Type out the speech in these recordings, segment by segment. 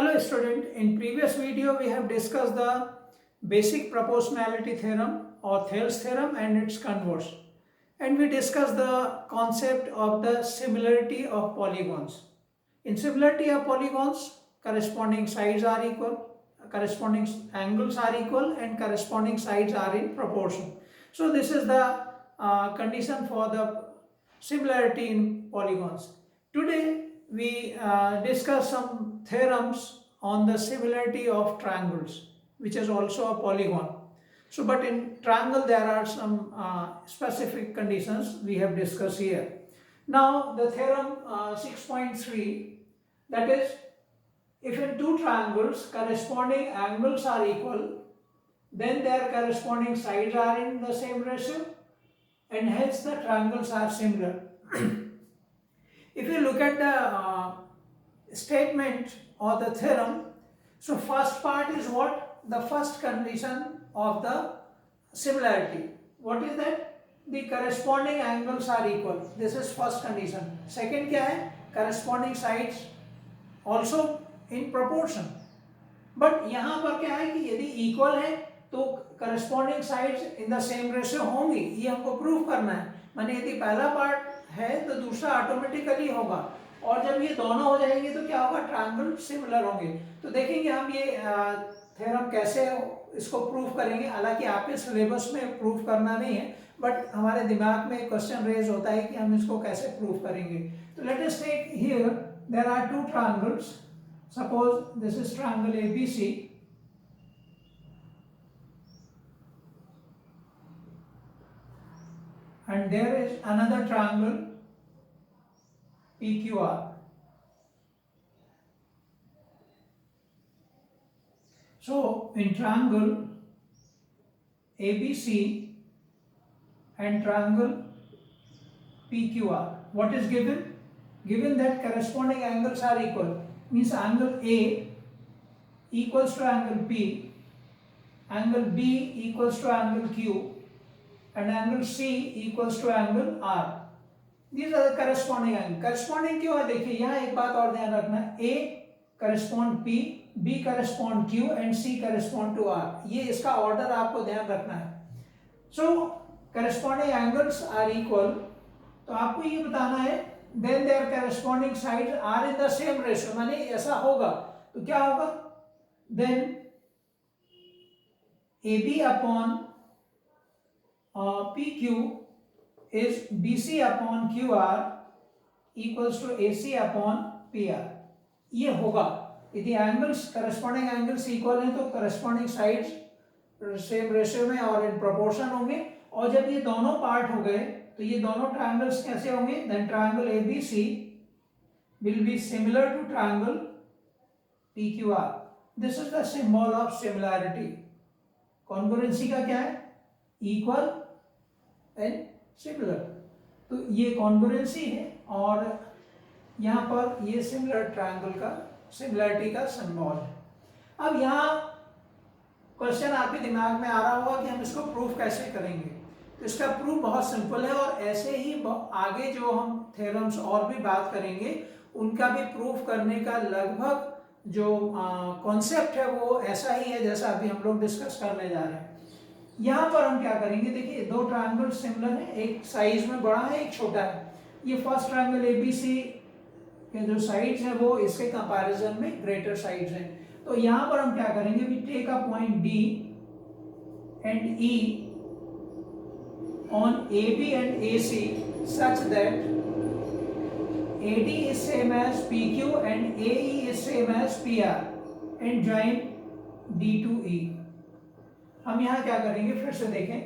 Hello student, in previous video we have discussed the basic proportionality theorem or Thales theorem and its converse, and we discussed the concept of the similarity of polygons. In similarity of polygons, corresponding sides are equal, corresponding angles are equal and corresponding sides are in proportion. So this is the condition for the similarity in polygons. Today we discuss some theorems on the similarity of triangles, which is also a polygon. So but in triangle there are some specific conditions we have discussed here. Now the theorem 6.3, that is, if in two triangles corresponding angles are equal, then their corresponding sides are in the same ratio and hence the triangles are similar. If you look at the statement or the theorem, so first part is what? The first condition of the similarity. What is that? The corresponding angles are equal. This is first condition. Second क्या है? Corresponding sides also in proportion. But यहाँ पर क्या है कि यदि equal है तो corresponding sides in the same ratio होंगी, ये हमको प्रूव करना है. माने यदि पहला पार्ट है तो दूसरा ऑटोमेटिकली होगा, और जब ये दोनों हो जाएंगे तो क्या होगा? ट्रायंगल सिमिलर होंगे. तो देखेंगे हम ये थ्योरम कैसे इसको प्रूव करेंगे. हालांकि आपके सिलेबस में प्रूव करना नहीं है, बट हमारे दिमाग में क्वेश्चन रेज होता है कि हम इसको कैसे प्रूव करेंगे. तो let us take here there are two triangles. Suppose this is triangle ABC and there is another triangle PQR. So in triangle ABC and triangle PQR, what is given? Given that corresponding angles are equal, means angle A equals to angle P, angle B equals to angle Q, and angle C equals to angle R. These are the corresponding angles. Corresponding क्यों है? देखिए यहाँ एक बात और ध्यान रखना, A correspond P, B correspond Q and C correspond to R. ये इसका ऑर्डर आपको ध्यान रखना है. So corresponding angles are equal. तो आपको ये बताना है then their corresponding sides are in the same ratio. माने ऐसा होगा तो क्या होगा? Then AB upon PQ is BC upon QR equals to AC upon PR. ये होगा यदि एंगल्स करस्पॉन्डिंग एंगल्स इक्वल हैं तो करस्पॉन्डिंग साइड्स सेम रेशियो में और इन प्रोपोर्शन होंगे. और जब ये दोनों पार्ट हो गए तो ये दोनों ट्रायंगल्स कैसे होंगे? Then triangle ABC will be similar to triangle PQR. This is the symbol of similarity. Congruency का क्या है? Equal and similar. तो ये कॉन्ग्रुएंसी है और यहाँ पर ये सिमिलर ट्रायंगल का सिमिलरिटी का सिंबल है. अब यहाँ क्वेश्चन आपके दिमाग में आ रहा होगा कि हम इसको प्रूफ कैसे करेंगे. तो इसका प्रूफ बहुत सिंपल है और ऐसे ही आगे जो हम थ्योरम्स और भी बात करेंगे उनका भी प्रूफ करने का लगभग जो कॉन्सेप्ट है वो ऐसा ही है जैसा अभी हम लोग डिस्कस करने जा रहे हैं. यहाँ पर हम क्या करेंगे? देखिए दो ट्रायंगल सिमिलर हैं, एक साइज में बड़ा है एक छोटा है. ये फर्स्ट ट्रायंगल ABC के जो साइड्स हैं वो इसके कंपैरिजन में ग्रेटर साइड्स हैं. तो यहाँ पर हम क्या करेंगे? We take a point D and E on AB and AC such that AD is same as PQ and AE is same as PR and join D to E. हम यहाँ क्या करेंगे? फिर से देखें.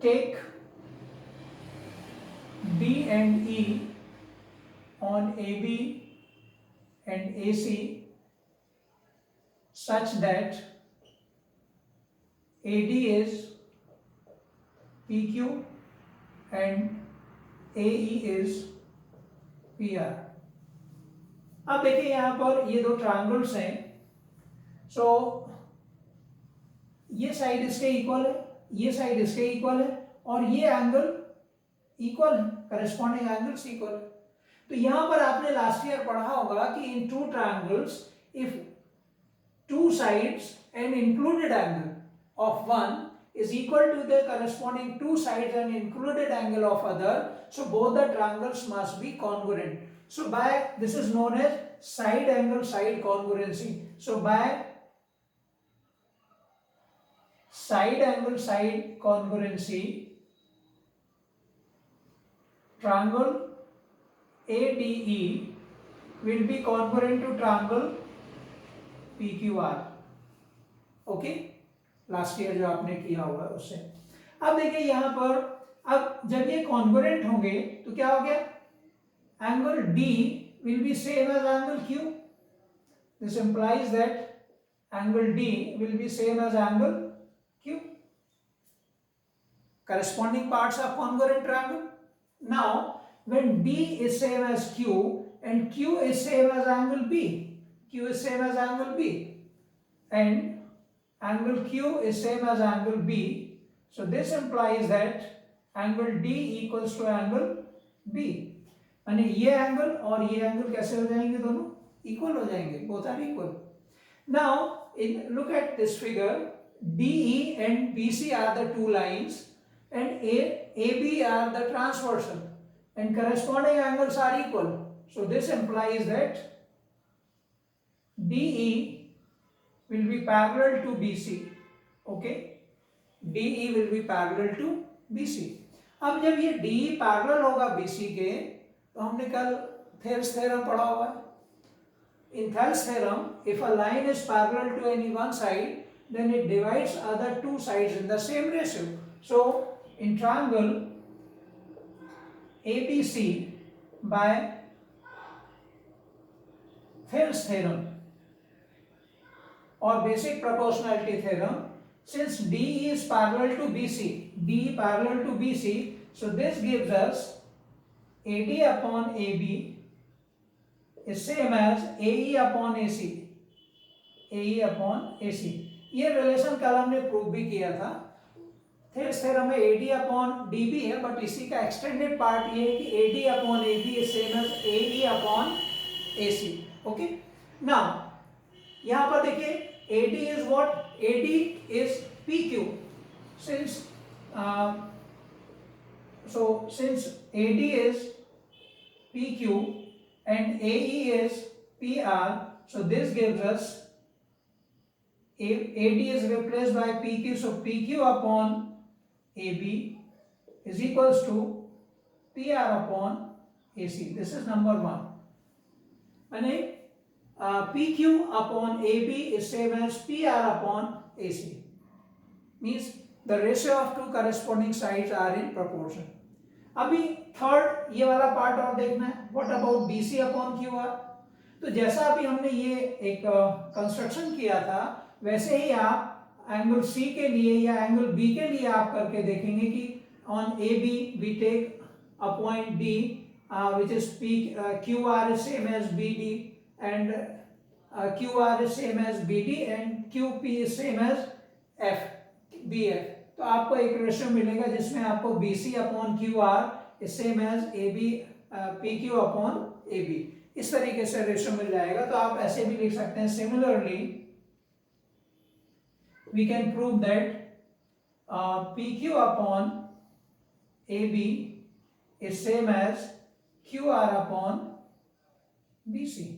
Take B and E on AB and AC such that AD is PQ and AE is PR. अब देखिए यहाँ पर ये दो ट्रायंगल्स हैं. सो ये साइड इसके इक्वल है, ये साइड इसके इक्वल है और ये एंगल इक्वल है, करस्पॉन्डिंग एंगल्स इक्वल है. तो यहां पर आपने लास्ट ईयर पढ़ा होगा कि in two triangles if two sides and included angle of one is equal to the corresponding two sides and included angle of other, so both the triangles must be congruent. So by this is known as side angle side congruency. So by side angle side congruency, triangle ADE will be congruent to triangle PQR. Okay, last year जो आपने किया हुआ है उससे। अब देखिए यहां पर, अब जब ये कॉन्ग्रुएंट होंगे तो क्या हो गया, angle D will be same as angle Q. This implies that angle D will be same as angle Q. Corresponding parts of congruent triangle. Now when D is same as Q and Q is same as angle B, Q is same as angle B and angle Q is same as angle B, so this implies that angle D equals to angle B. यानी ये angle और ये angle कैसे हो जाएंगे, दोनों equal हो जाएंगे, both are equal. Now look at this figure, DE and BC are the two lines and AB are the transversal and corresponding angles are equal, so this implies that DE will be parallel to BC. Okay, DE will be parallel to BC. अब जब ये DE parallel होगा BC के, तो हमने कल Thales theorem पढ़ा हुआ है. In Thales theorem, if a line is parallel to any one side, then it divides other two sides in the same ratio. So in triangle ABC by Thales theorem or basic proportionality theorem, since DE is parallel to BC, DE parallel to BC, so this gives us AD upon AB is same as AE upon AC, AE upon AC. ये relation कल हमने prove भी किया था. Thales theorem में AD upon DB है, but इसी का एक्सटेंडेड पार्ट ये है कि AD upon AB is same as AE upon AC. Okay, now यहाँ पर देखिए AD is what? AD is PQ. Since AD is PQ and AE is PR, so this gives us AD is replaced by PQ, so PQ upon AB is equals to PR upon AC. This is number one. And PQ upon AB is same as PR upon AC. Means the ratio of two corresponding sides are in proportion. अभी third ये वाला part और देखना है, what about BC upon QR. तो जैसा अभी हमने ये एक कंस्ट्रक्शन किया था, वैसे ही आप एंगल C के लिए या एंगल B के लिए आप करके देखेंगे कि on AB we take a point D which is QR is same as BD and QR is same as BD and QP is same as BF. तो आपको एक रेशियो मिलेगा जिसमें आपको BC upon QR is same as AB PQ upon AB. इस तरीके से ratio मिल जाएगा. तो आप ऐसे भी लिख सकते हैं, similarly we can prove that PQ upon AB is same as QR upon BC.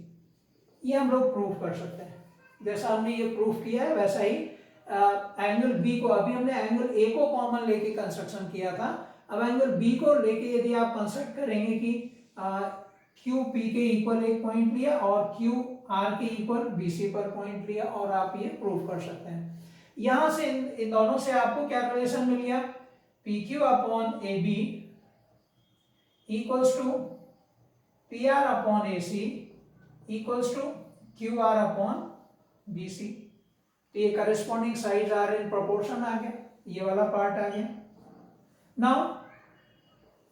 ये हम लोग प्रूव कर सकते हैं. जैसा हमने ये प्रूव किया है वैसा ही एंगल B को, अभी हमने एंगल A को कॉमन लेके कंस्ट्रक्शन किया था, अब एंगल B को लेके यदि आप कंस्ट्रक्ट करेंगे कि QP के इक्वल एक पॉइंट लिया और QR के इक्वल BC पर पॉइंट लिया और आप ये प्रूव कर सकते हैं. यहां से इन दोनों से आपको क्या रिलेशन मिल गया, PQ upon AB equals to PR upon AC equals to QR upon BC. तो ये corresponding sides are in proportion आ गया, ये वाला पार्ट आ गया. Now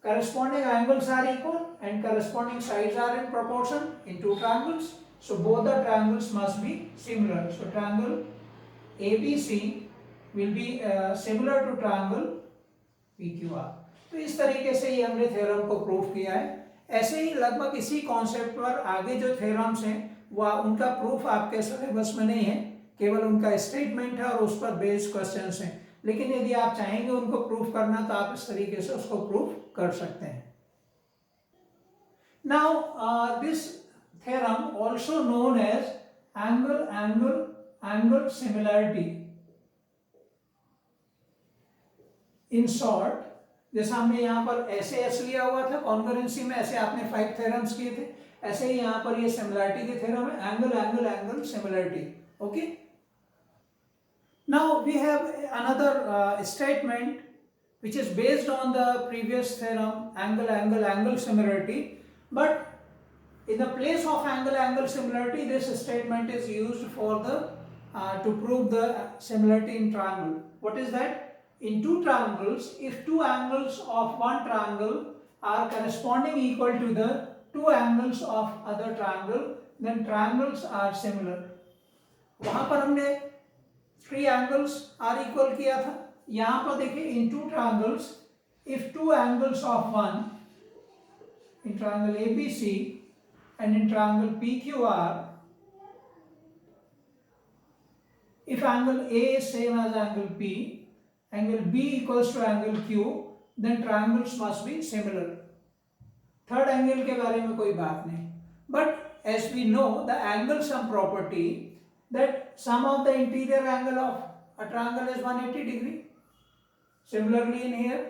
corresponding angles are equal and corresponding sides are in proportion in two triangles, so both the triangles must be similar. So triangle ABC will be similar to triangle PQR. तो इस तरीके से ये हमने theorem को prove किया है. ऐसे ही लगभग इसी कॉन्सेप्ट पर आगे जो थ्योरम्स हैं वो उनका प्रूफ आपके सिलेबस में नहीं है, केवल उनका स्टेटमेंट है और उस पर बेस्ड क्वेश्चंस हैं। लेकिन यदि आप चाहेंगे उनको प्रूफ करना तो आप इस तरीके से उसको प्रूफ कर सकते हैं। Now this theorem also known as angle similarity. In short, जैसा हमने यहाँ पर ऐसे एस लिया हुआ था कॉन्करेंसी में, ऐसे आपने 5 थ्योरम्स किए थे, ऐसे ही यहाँ पर ये सिमिलैरिटी के थ्योरम है, angle similarity. Okay, now we have another statement which is based on the previous theorem, angle similarity, but in the place of angle similarity, this statement is used for the to prove the similarity in triangle. What is that? In two triangles, if two angles of one triangle are corresponding equal to the two angles of other triangle, then triangles are similar. वहां पर हमने 3 angles are equal किया था। यहां पर देखिए, in two triangles, if two angles of one, in triangle ABC and in triangle PQR, if angle A is same as angle P, angle B equals to angle Q, then triangles must be similar. Third angle के बारे में कोई बात नहीं, but as we know the angle sum property, that sum of the interior angle of a triangle is 180 degree. Similarly in here,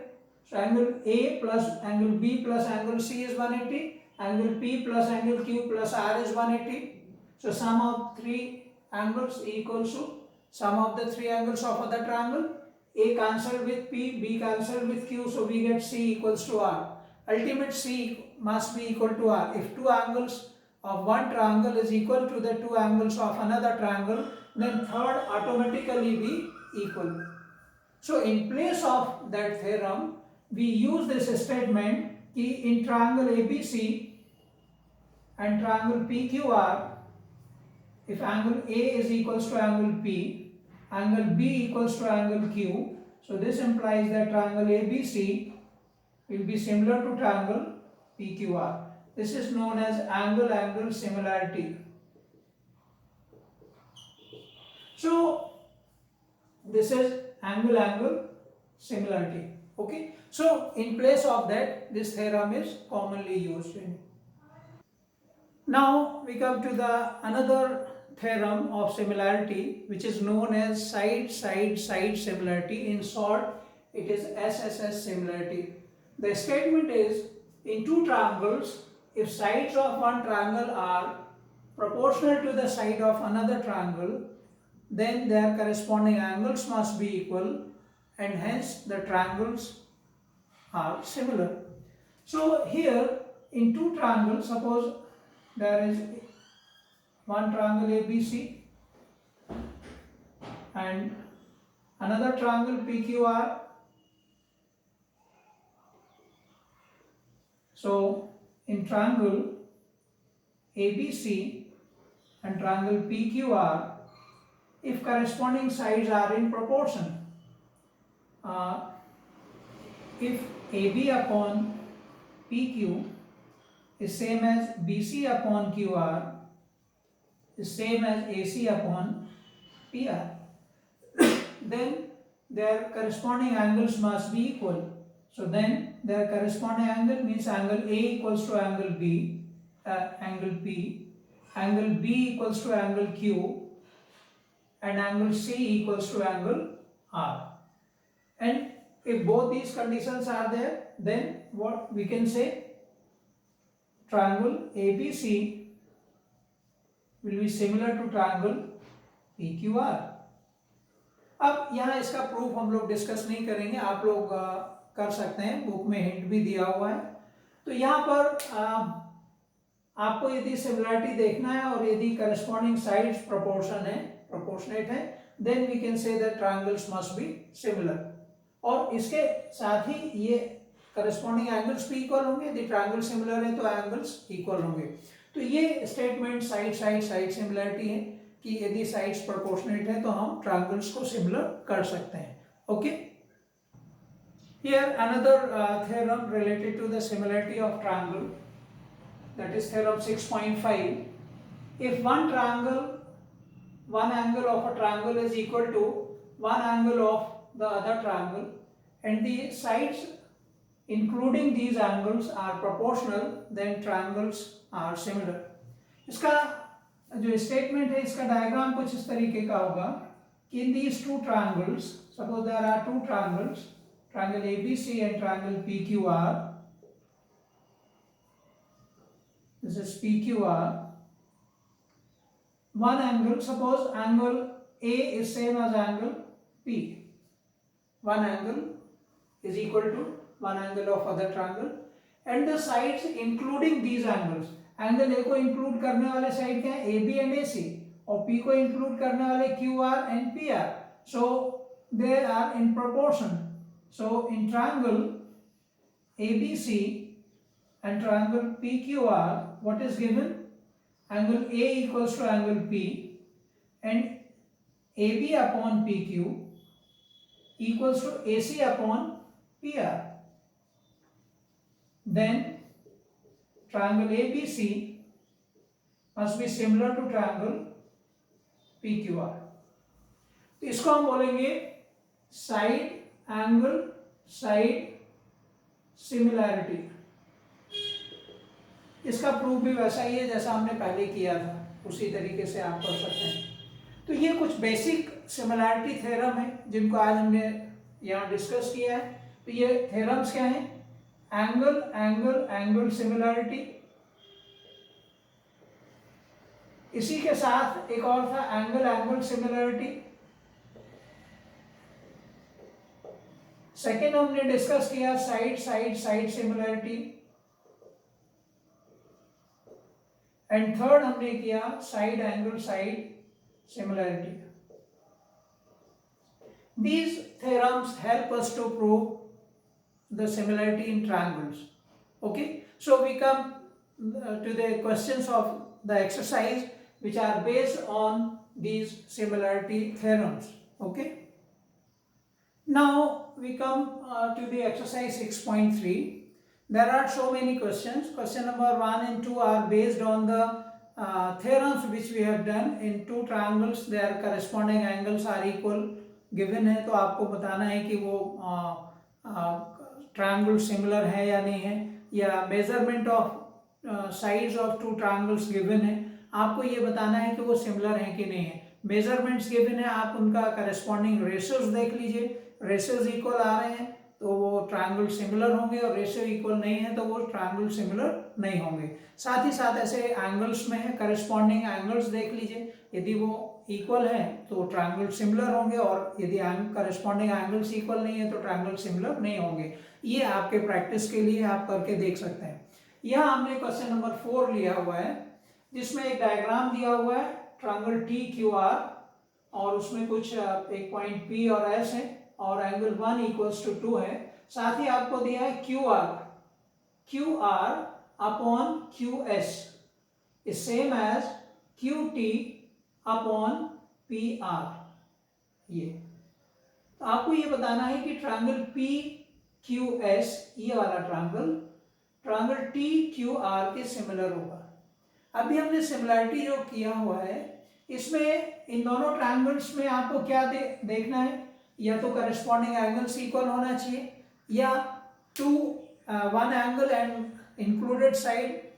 so angle A plus angle B plus angle C is 180, angle P plus angle Q plus R is 180. So sum of 3 angles equals to sum of the 3 angles of other triangle. A cancelled with P, B cancelled with Q, so we get C equals to R. Ultimate C must be equal to R. If 2 angles of one triangle is equal to the 2 angles of another triangle, then third automatically be equal. So in place of that theorem, we use this statement कि in triangle ABC and triangle PQR, if angle A is equals to angle P, angle B equals to angle Q, so this implies that triangle ABC will be similar to triangle PQR. This is known as angle similarity. So this is angle similarity. Okay, so in place of that, this theorem is commonly used in. Now we come to the another theorem of similarity, which is known as side similarity. In short, it is SSS similarity. The statement is, in two triangles, if sides of one triangle are proportional to the side of another triangle, then their corresponding angles must be equal, and hence the triangles are similar. So here in two triangles, suppose there is one triangle ABC and another triangle PQR. So in triangle ABC and triangle PQR, if corresponding sides are in proportion, if AB upon PQ is same as BC upon QR is same as AC upon PR, then their corresponding angles must be equal. So then their corresponding angle means angle A equals to angle B, angle P, angle B equals to angle Q, and angle C equals to angle R. And if both these conditions are there, then what we can say, triangle ABC will be similar to triangle PQR. अब यहाँ इसका proof हम लोग discuss नहीं करेंगे, आप लोग कर सकते हैं, बुक में हिंट भी दिया हुआ है। तो यहाँ पर आपको यदि सिमिलरिटी देखना है और यदि करस्पॉन्डिंग साइड्स प्रोपोर्शनेट है, then we can say that triangles must be similar. और इसके साथ ही ये करस्पॉन्डिंग एंगल्स भी इक्वल होंगे, यदि ट्रायंगल सिमिलर है तो एंगल्स इक्वल होंगे। तो ये स्टेटमेंट साइड सिमिलरिटी है कि यदि साइड्स प्रोपोर्शनेट है तो हम ट्रायंगल्स को सिमिलर कर सकते हैं। Okay, here another theorem related to the similarity of triangle that is theorem 6.5. If one angle of a triangle is equal to one angle of the other triangle and the sides including these angles are proportional, then triangles are similar. इसका जो statement है, इसका diagram कुछ इस तरीके का होगा कि in these two triangles, suppose there are two triangles, triangle ABC and triangle PQR. This is PQR. One angle, suppose angle A is same as angle P. One angle is equal to one angle of other triangle and the sides including these angles. Angle A को include करने वाले side क्या है, A B and ए सी, और P को include करने वाले Q R and P R. So they are in proportion. So in triangle A B C and triangle P Q R, what is given? Angle A equals to angle P and A B upon P Q equals to AC upon PR. Then triangle ABC must be similar to triangle PQR. तो इसको हम बोलेंगे side angle side similarity. इसका proof भी वैसा ही है जैसा हमने पहले किया था, उसी तरीके से आप कर सकते हैं. तो ये कुछ बेसिक सिमिलैरिटी थ्योरम है जिनको आज हमने यहाँ डिस्कस किया है. तो ये थ्योरम्स क्या हैं? Angle angle angle similarity. इसी के साथ एक और था एंगल एंगल सिमिलैरिटी. सेकेंड हमने डिस्कस किया side side side similarity. And third हमने किया side angle side similarity. These theorems help us to prove the similarity in triangles. Okay, so we come to the questions of the exercise which are based on these similarity theorems. Okay, now we come to the exercise 6.3. There are so many questions. Question number 1 and 2 are based on the theorems which we have done in two triangles. Their corresponding angles are equal given है, तो आपको बताना है कि वो triangle similar है या नहीं है, या measurement of sides of two triangles given है, आपको ये बताना है कि वो सिमिलर हैं कि नहीं है. मेजरमेंट्स गिवन है, आप उनका करस्पॉन्डिंग रेशियोज देख लीजिए. रेशियोज इक्वल आ रहे हैं तो वो ट्रायंगल सिमिलर होंगे, और रेशियो इक्वल नहीं है तो वो ट्रायंगल सिमिलर नहीं होंगे. साथ ही साथ ऐसे एंगल्स में है, करस्पॉन्डिंग एंगल्स देख लीजिए. यदि वो इक्वल है तो ट्रायंगल सिमिलर होंगे, और यदि करस्पॉन्डिंग एंगल्स इक्वल नहीं है तो ट्रायंगल सिमिलर नहीं होंगे. ये आपके प्रैक्टिस के लिए आप करके देख सकते हैं. यहाँ हमने क्वेश्चन नंबर 4 लिया हुआ है जिसमें एक डायग्राम दिया हुआ है ट्रायंगल टी क्यू आर, और उसमें कुछ एक पॉइंट पी और एस है, और एंगल 1 इक्वल्स टू 2 है. साथ ही आपको दिया है Q R upon Q S is same as Q T upon P R. ये तो आपको ये बताना है कि ट्रायंगल पी क्यू एस, ये वाला ट्रायंगल टी क्यू आर के सिमिलर होगा. अभी हमने सिमिलरिटी जो किया हुआ है इसमें इन दोनों ट्रायंगल्स में आपको क्या देखना है, या तो करस्पॉन्डिंग एंगल्स इक्वल होना चाहिए, या one angle and included side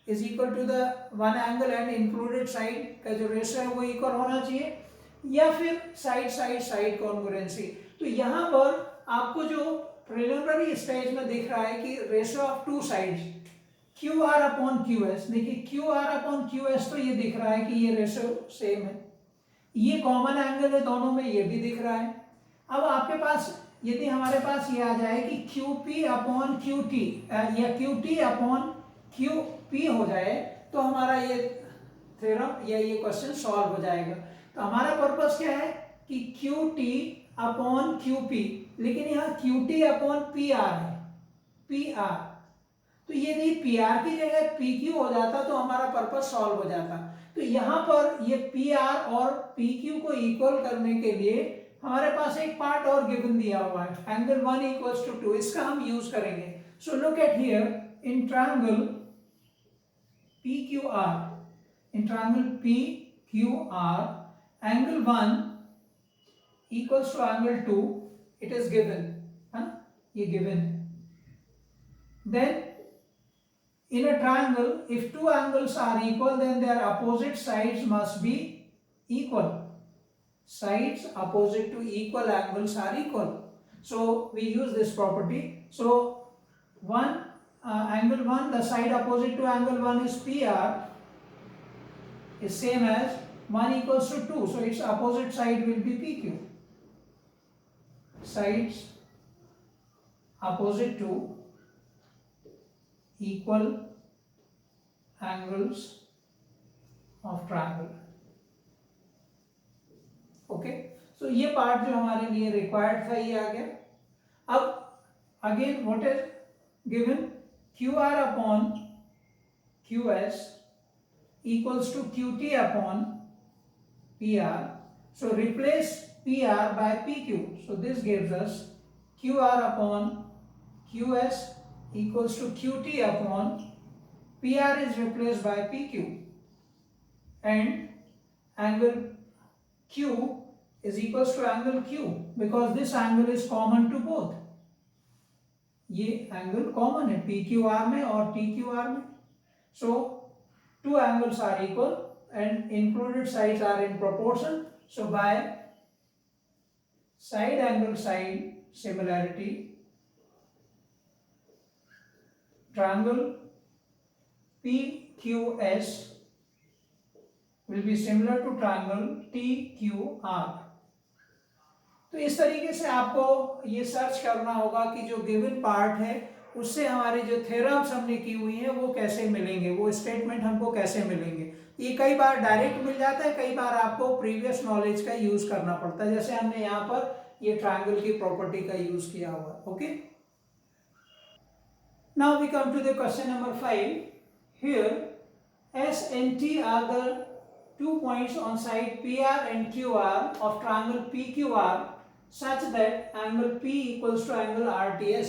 is equal to the one angle and included side का जो रेशियो है वो इक्वल होना चाहिए, या फिर साइड साइड साइड कॉन्ग्रुएंसी. तो यहाँ पर आपको जो प्रिलिमिनरी स्टेज में दिख रहा है कि ratio of two sides Q R upon Q S. देखिए Q R upon Q S तो ये दिख रहा है कि ये रेशियो सेम है, ये कॉमन एंगल है दोनों में, ये भी दिख रहा है. अब आपके पास यदि हमारे पास ये आ जाए कि Q P upon Q T या Q T upon Q P हो जाए तो हमारा ये थ्योरम या ये क्वेश्चन सॉल्व हो जाएगा. तो हमारा पर्पस क्या है कि Q T upon Q P, लेकिन यहाँ Q T upon P are है, पी आर. तो यदि पी आर की जगह पी क्यू हो जाता तो हमारा पर्पस सॉल्व हो जाता. तो यहाँ पर ये पी आर और पी क्यू को इक्वल करने के लिए हमारे पास एक पार्ट और गिवन दिया हुआ है, एंगल 1 इक्वल्स टू 2. इसका हम यूज करेंगे. So look at here in triangle PQR, in triangle PQR, angle 1 equals to angle 2, it is given, है ना, ये given है. Then in a triangle, if two angles are equal, then their opposite sides must be equal. Sides opposite to equal angles are equal. So we use this property. So angle 1, the side opposite to angle 1 is PR, is same as 1 equals to 2. So its opposite side will be PQ. Sides opposite to equal angles of triangle. Okay, so ये part जो हमारे लिए required था ये आ गया. अब again what is given, QR upon QS equals to QT upon PR. So replace PR by PQ. So this gives us QR upon QS equals to QT upon PR is replaced by PQ, and angle Q is equals to angle Q because this angle is common to both. ये angle common है PQR में और TQR में. So two angles are equal and included sides are in proportion. So by side angle side similarity, triangle PQS will be similar to triangle TQR. तो इस तरीके से आपको ये सर्च करना होगा कि जो गिवन पार्ट है उससे हमारे जो थ्योरम्स हमने की हुई है वो कैसे मिलेंगे, वो स्टेटमेंट हमको कैसे मिलेंगे. ये कई बार डायरेक्ट मिल जाता है, कई बार आपको प्रीवियस नॉलेज का यूज करना पड़ता है, जैसे हमने यहाँ पर ये ट्रायंगल की प्रॉपर्टी का यूज किया हुआ. Okay, now we come to the question number 5. हियर S and T are the 2 points on side PR and QR of triangle PQR such that angle P equals to angle RTS.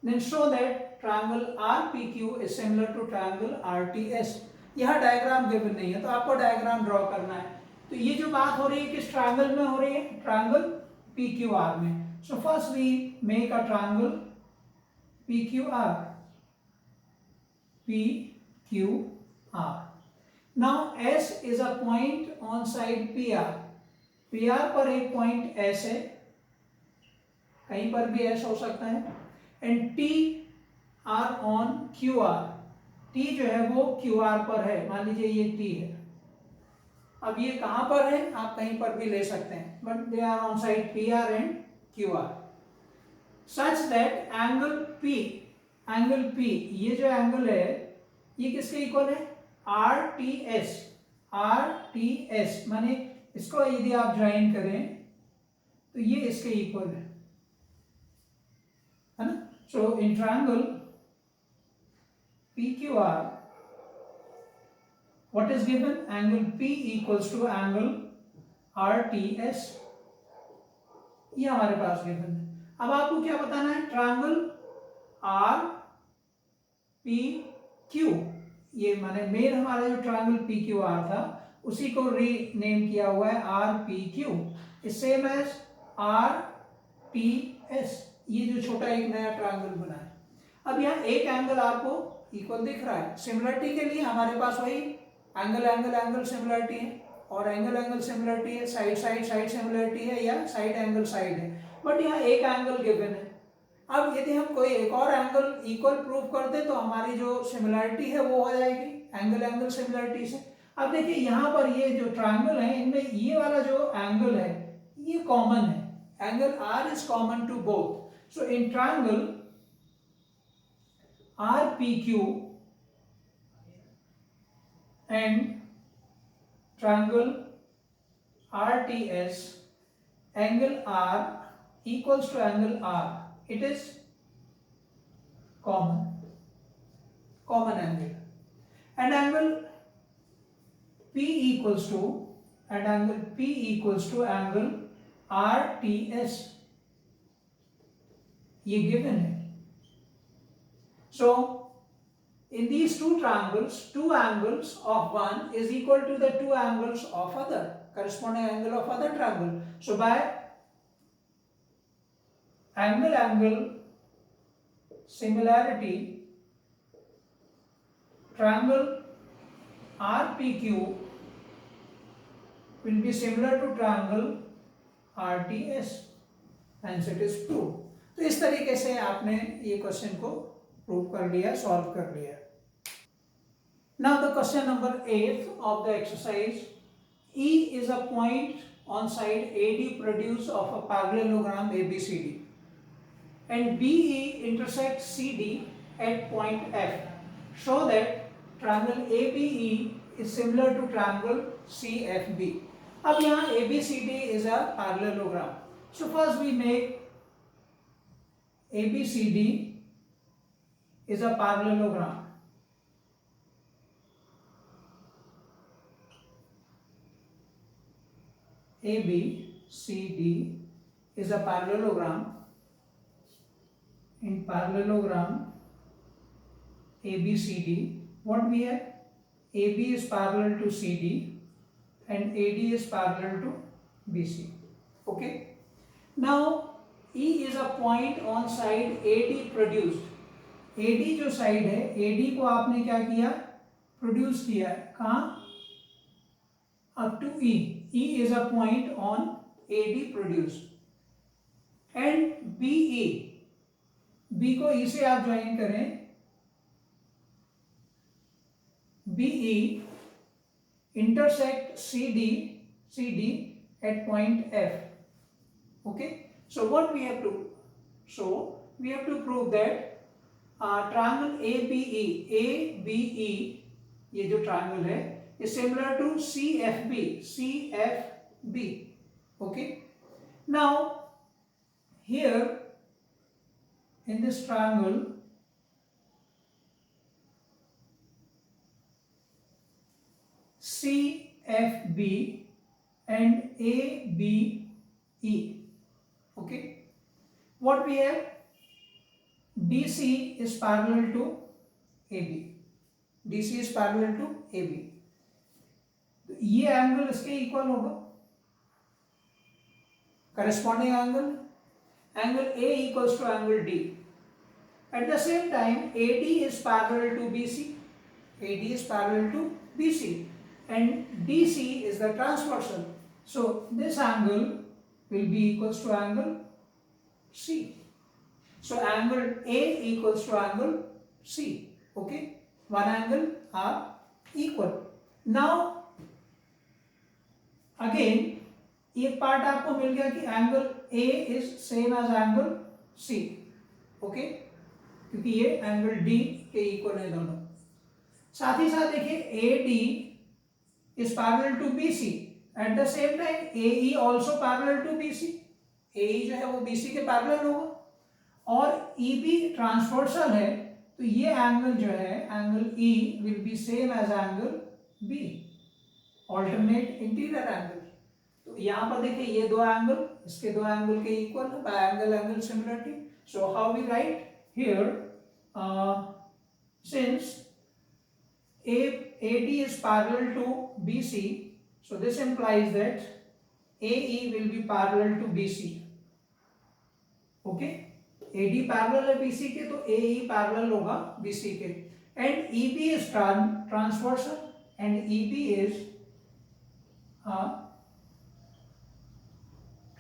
Then show that triangle RPQ is similar to triangle RTS. यह diagram given नहीं है तो आपको diagram draw करना है. तो ये जो बात हो रही है किस ट्रायंगल में हो रही है, ट्रायंगल PQR में. So first we make a triangle PQR. PQR. Now S is a point on side PR. PR पर एक पॉइंट S है, कहीं पर भी S हो सकता है. And T are on QR. T जो है वो QR पर है, मान लीजिए ये T है. अब ये कहां पर है, आप कहीं पर भी ले सकते हैं, but they are on side PR and QR. Such that angle P, ये जो एंगल है ये किसके इक्वल है, RTS. माने इसको यदि आप ज्वाइन करें तो ये इसके इक्वल है ना. So in triangle PQR what is given, angle P equals to angle RTS. ये हमारे पास गिवन है. अब आपको क्या बताना है, ट्रायंगल RPQ. ये माने मेन हमारा जो ट्रायंगल PQR था उसी को रीनेम किया हुआ है RPQ. Same as RTS. ये जो छोटा एक नया ट्रायंगल बना है. अब यहाँ एक एंगल आपको इक्वल दिख रहा है. सिमिलरिटी के लिए हमारे पास वही एंगल सिमिलरिटी है और एंगल सिमिलरिटी है, साइड सिमिलरिटी है या साइड है. बट यहाँ एक एंगल गिवन है. अब यदि हम कोई एक और एंगल इक्वल प्रूव कर दे तो हमारी जो सिमिलरिटी है वो हो जाएगी एंगल सिमिलरिटी से. अब देखिए यहाँ पर ये जो ट्रायंगल है इनमें ये वाला जो एंगल है ये कॉमन है. Angle R is common to both. So in triangle RPQ and triangle RTS, angle R equals to angle R. It is common angle. And angle P equals to angle RTS. ये given है. So in these two triangles, two angles of one is equal to the two angles of other, corresponding angle of other triangle. So by angle similarity, triangle RPQ will be similar to triangle RTS. Hence it is proved. तो इस तरीके से आपने ये question को prove कर लिया, solve कर लिया. Now the question number 8 of the exercise. E is a point on side AD produced of a parallelogram ABCD, and BE intersects CD at point F. Show that triangle ABE is similar to triangle CFB. अब यहाँ ABCD is a parallelogram. So first we make ABCD is a parallelogram. ABCD is a parallelogram. In parallelogram ABCD, what we have? AB is parallel to CD and AD is parallel to BC. Okay. Now E is a point on side AD produced. AD जो side है, AD को आपने क्या किया? Produce किया. कहाँ? Up to E. E is a point on AD produced. And BE, B को E से आप ज्वाइन करें. BE intersect CD at point F. Okay. So what we have to? So we have to prove that triangle ABE ये जो triangle है is similar to CFB. Okay. Now here in this triangle CFB and ABE. Okay. What we have? DC is parallel to AB. DC is parallel to AB. ये angle इसके equal होगा. Corresponding angle A equals to angle D. At the same time, AD is parallel to BC. AD is parallel to BC. And DC is the transversal. So this angle will be equals to angle C. So angle A equals to angle C. Okay. One angle are equal. Now again एक part आपको मिल गया कि angle A is same as angle C. Okay, क्योंकि ये angle D के equal है दोनों. साथ ही साथ देखिए AD is parallel to BC. At the same time AE also parallel to BC. AE जो है वो BC के पैरेलल होगा. और EB ट्रांसवर्सल है, तो ये एंगल जो है angle E will be same as angle B, alternate interior angle. तो यहाँ पर देखिए ये दो एंगल इसके दो एंगल के इक्वल है by angle similarity. So how we write here, since AD is parallel to BC, so this implies that AE will be parallel to BC. Okay, AD parallel है BC के, तो AE parallel होगा BC के. And EB is transversal and EB is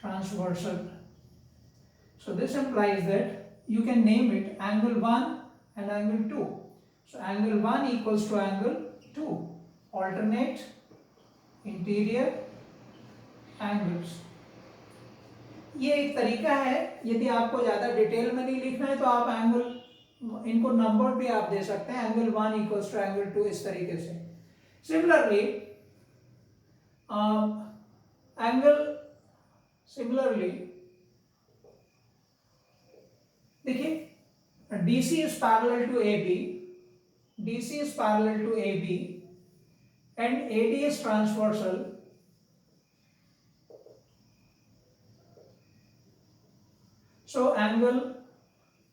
transversal. So this implies that you can name it angle 1 and angle 2. So angle 1 equals to angle 2, alternate interior angles. ये एक तरीका है. यदि आपको ज़्यादा डिटेल में नहीं लिखना है तो आप एंगल इनको नंबर भी आप दे सकते हैं. एंगल 1 इक्वल्स टू एंगल 2 इस तरीके से. सिमिलरली देखिए DC is parallel to AB, DC is parallel to AB and AD is transversal. So angle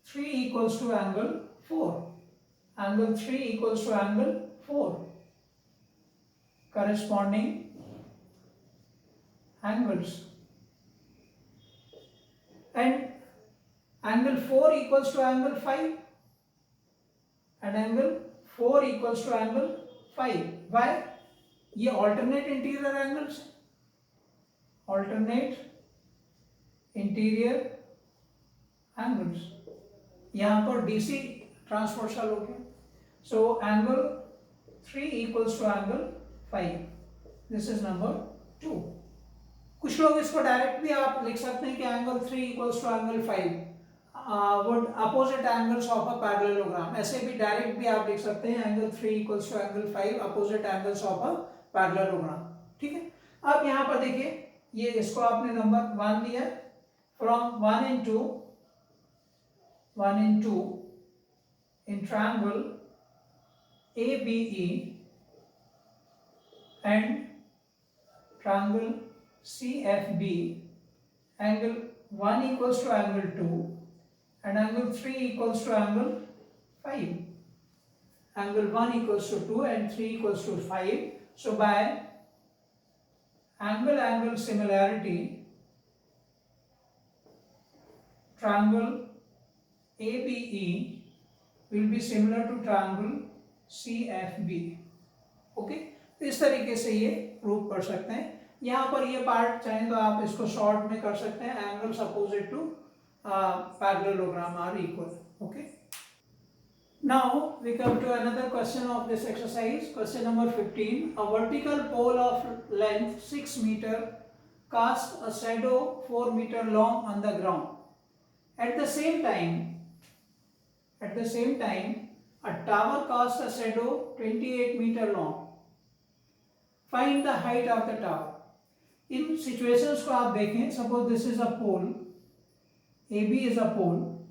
3 equals to angle 4. angle 3 equals to angle 4. Corresponding angles. And angle 4 equals to angle 5. And angle 4 equals to angle 5. Why? ये alternate interior angles, alternate interior angles. यहाँ पर DC transversal हो गया. So angle 3 equals to angle 5. This is number 2. कुछ लोग इसको direct भी आप लिख सकते हैं कि angle 3 equals to angle 5 would opposite angles of a parallelogram. ऐसे भी डायरेक्ट भी आप लिख सकते हैं angle 3 equals to angle 5 opposite angles of a parallelogram. ठीक है. अब यहाँ पर देखिए, ये इसको आपने नंबर 1 दिया. From 1 and 2 in triangle ABE and triangle CFB, angle 1 equals to angle 2 and angle 3 equals to angle 5. Angle 1 equals to 2 and 3 equals to 5. So by angle similarity, triangle ABE will be similar to triangle CFB. Okay, तो इस तरीके से ये prove कर सकते हैं. यहाँ पर ये पार्ट चाहें तो आप इसको शॉर्ट में कर सकते हैं. Angles opposite to parallelogram are equal. Okay. Now we come to another question of this exercise. Question number 15. A vertical pole of length 6 meter casts a shadow 4 meter long on the ground. At the same time, a tower casts a shadow 28 meter long. Find the height of the tower. In situations को आप देखें. Suppose this is a pole. AB is a pole.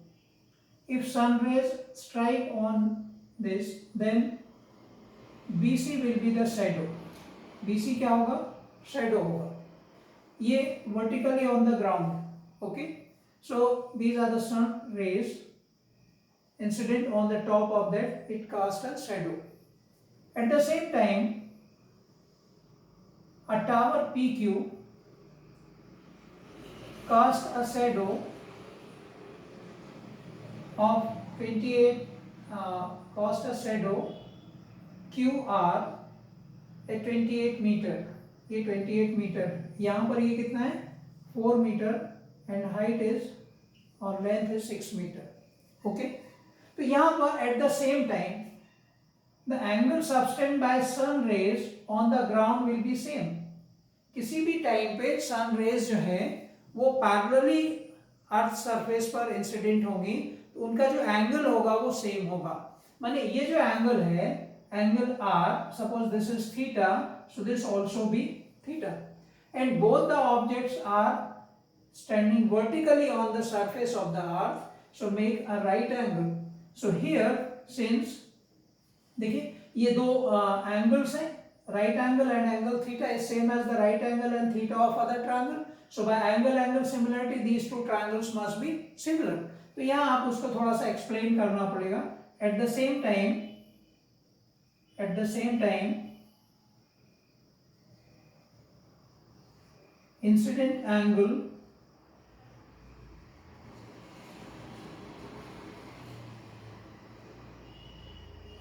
If sun rays strike on this, then BC will be the shadow. BC क्या होगा? Shadow होगा. ये vertically on the ground. Okay. So these are the sun rays incident on the top of that. It casts a shadow. At the same time, a tower PQ casts a shadow of 28 cast a shadow QR at 28 meter. ये 28 metre. यहाँ पर ये कितना है? 4 metre and height is और length is 6 metre. Okay. तो यहाँ पर at the same time the angle subtended by sun rays on the ground will be same. किसी भी टाइम पे सन रेज जो है वो पैरेलली अर्थ सरफेस पर इंसिडेंट होंगी, तो उनका जो एंगल होगा वो सेम होगा. माने ये जो एंगल है, angle R, suppose this is theta, so this also be theta, and both the objects are standing vertically on the surface of the earth, so make a right angle. So here since देखिए ये दो angles हैं, right angle and angle theta is same as the right angle and theta of other triangle. So by angle similarity these two triangles must be similar. तो यहाँ आप उसको थोड़ा सा explain करना पड़ेगा. At the same time incident angle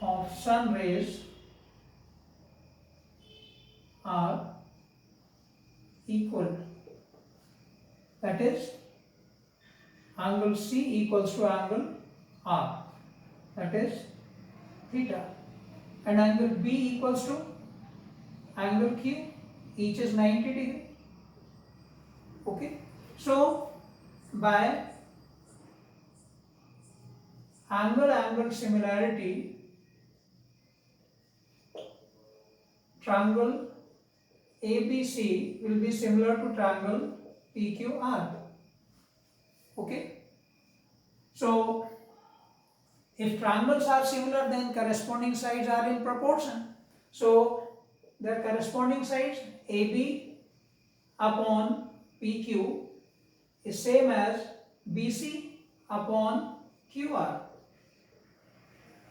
of sun rays are equal. That is angle C equals to angle R, that is theta, and angle B equals to angle Q, each is 90 degree. Okay. So by angle similarity, triangle ABC will be similar to triangle PQR. Okay. So if triangles are similar, then corresponding sides are in proportion. So their corresponding sides AB upon PQ is same as BC upon QR.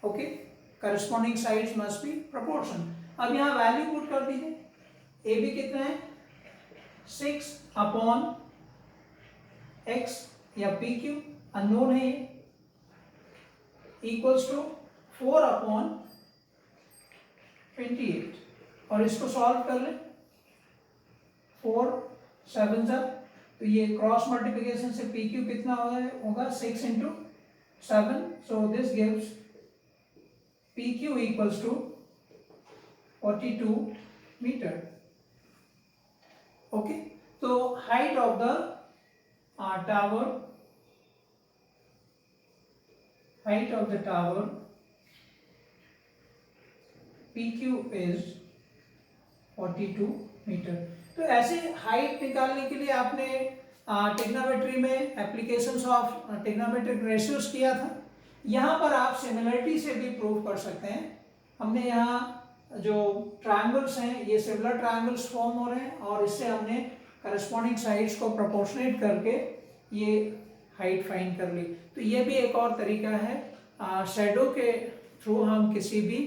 Okay. Corresponding sides must be proportion. अब यहाँ value put कर दीजिए, A B कितना है 6/x या P Q unknown है ये, equals to 4/28, और इसको सॉल्व कर लें 4 7 जा, तो ये क्रॉस मल्टीप्लिकेशन से पी क्यू कितना होगा 6 into 7, so this gives PQ equals to 42 meter. Okay, so height of the tower, PQ is 42 metre. तो ऐसे हाइट निकालने के लिए आपने ट्रिग्नोमेट्री में एप्लीकेशंस ऑफ ट्रिग्नोमेट्रिक रेशियोज किया था। यहाँ पर आप सिमिलरिटी से भी प्रूव कर सकते हैं। हमने यहाँ जो ट्रायंगल्स हैं ये सिमिलर ट्रायंगल्स फॉर्म हो रहे हैं, और इससे हमने करस्पॉन्डिंग साइड्स को प्रोपोर्शनेट करके ये हाइट फाइंड कर ली। तो ये भी एक और तरीका है, शैडो के थ्रू हम किसी भी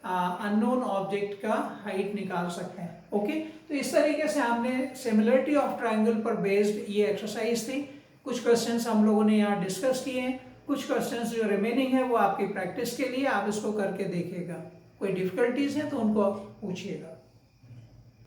अननोन ऑब्जेक्ट का हाइट निकाल सकते हैं। ओके, तो इस तरीके से हमने सिमिलरिटी ऑफ ट्रायंगल पर बेस्ड ये एक्सरसाइज थी। कुछ क्वेश्चंस हम लोगों ने यहाँ डिस्कस किए हैं, कुछ क्वेश्चंस जो रिमेनिंग है वो आपकी प्रैक्टिस के लिए, आप इसको करके देखिएगा। कोई डिफिकल्टीज है तो उनको पूछिएगा।